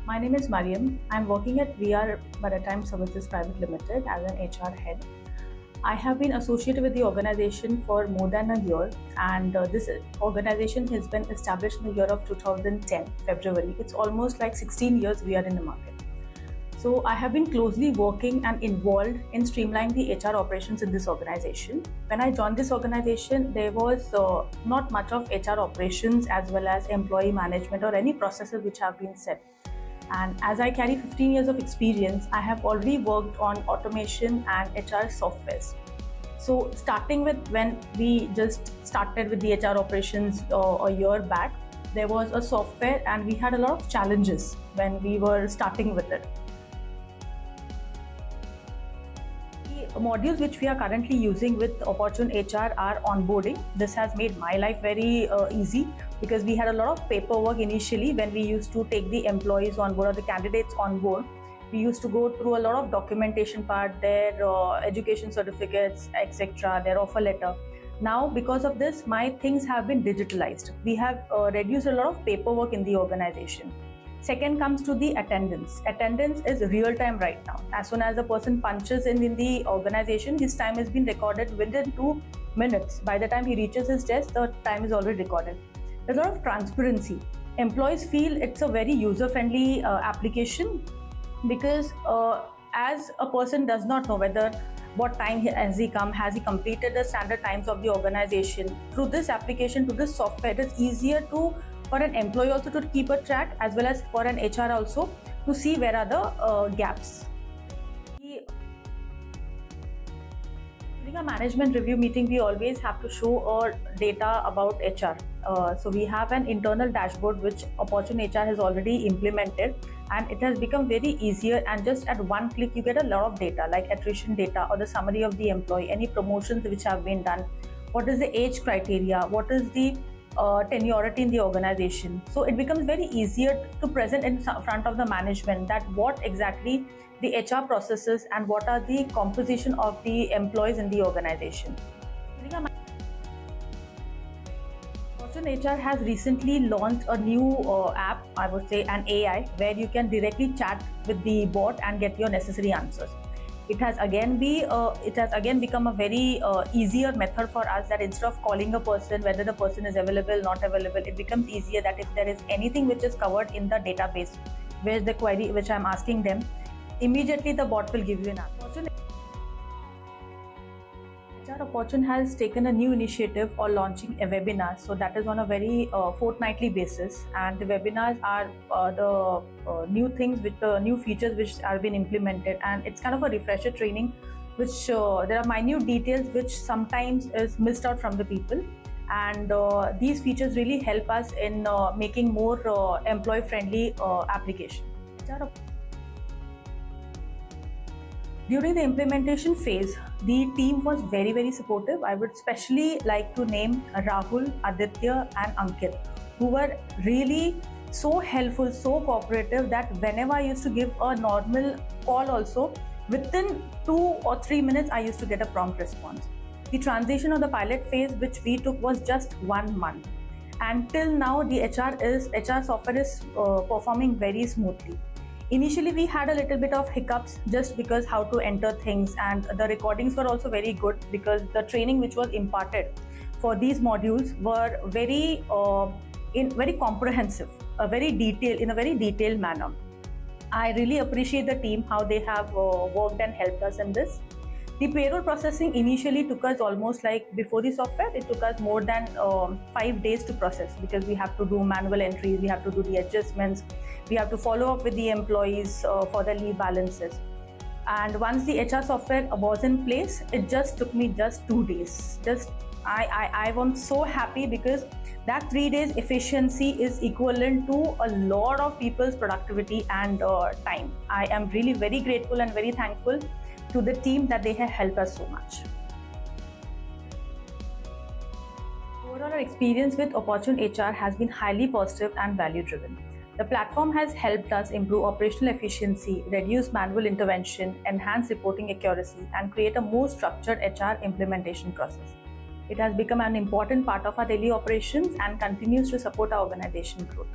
My name is Mariam. I'm working at VR Maritime Services Private Limited as an HR head. I have been associated with the organization for more than a year, and this organization has been established in the year of 2010, February. It's almost like 16 years we are in the market. So I have been closely working and involved in streamlining the HR operations in this organization. When I joined this organization, there was not much of HR operations as well as employee management or any processes which have been set. And as I carry 15 years of experience, I have already worked on automation and HR softwares. So starting with when we just started with the HR operations a year back, there was a software and we had a lot of challenges when we were starting with it. The modules which we are currently using with Opportune HR are onboarding. This has made my life very easy because we had a lot of paperwork initially when we used to take the employees on board or the candidates on board. We used to go through a lot of documentation part, their education certificates, etc., their offer letter. Now, because of this, my things have been digitalized. We have reduced a lot of paperwork in the organization. Second comes to the attendance. Attendance is real time right now. As soon as a person punches in the organization, his time has been recorded within 2 minutes. By the time he reaches his desk, the time is already recorded. There's a lot of transparency. Employees feel it's a very user-friendly application because as a person does not know whether what time has he come, has he completed the standard times of the organization. Through this application, through this software, it is easier for an employee also to keep a track as well as for an HR also to see where are the gaps. During a management review meeting, we always have to show data about HR. So we have an internal dashboard which Opportune HR has already implemented, and it has become very easier, and just at one click you get a lot of data like attrition data or the summary of the employee, any promotions which have been done, what is the age criteria, what is the tenurity in the organization. So it becomes very easier to present in front of the management that what exactly the HR processes and what are the composition of the employees in the organization. Opportune HR has recently launched a new app, I would say an AI, where you can directly chat with the bot and get your necessary answers. It has again become a very easier method for us, that instead of calling a person whether the person is available not available, it becomes easier that if there is anything which is covered in the database, where is the query which I'm asking them, immediately the bot will give you an answer. HR Opportune has taken a new initiative for launching a webinar, so that is on a very fortnightly basis, and the webinars are the new things with the new features which are being implemented, and it's kind of a refresher training which there are minute details which sometimes is missed out from the people, and these features really help us in making more employee friendly application. During the implementation phase, the team was very, very supportive. I would especially like to name Rahul, Aditya and Ankit, who were really so helpful, so cooperative that whenever I used to give a normal call also, within 2 or 3 minutes, I used to get a prompt response. The transition of the pilot phase which we took was just 1 month. And till now, the HR software is performing very smoothly. Initially, we had a little bit of hiccups just because how to enter things, and the recordings were also very good because the training which was imparted for these modules were very comprehensive, in a very detailed manner. I really appreciate the team, how they have worked and helped us in this. The payroll processing initially took us almost like, before the software, it took us more than 5 days to process because we have to do manual entries, we have to do the adjustments, we have to follow up with the employees for the leave balances. And once the HR software was in place, it just took me just 2 days. I was so happy because that 3 days efficiency is equivalent to a lot of people's productivity and time. I am really very grateful and very thankful to the team that they have helped us so much. Overall, our experience with Opportune HR has been highly positive and value driven. The platform has helped us improve operational efficiency, reduce manual intervention, enhance reporting accuracy, and create a more structured HR implementation process. It has become an important part of our daily operations and continues to support our organization growth.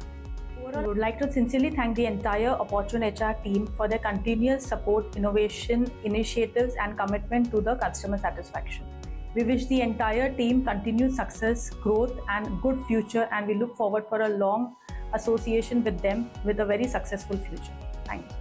I would like to sincerely thank the entire Opportune HR team for their continuous support, innovation, initiatives, and commitment to the customer satisfaction. We wish the entire team continued success, growth, and good future, and we look forward for a long association with them with a very successful future. Thank you.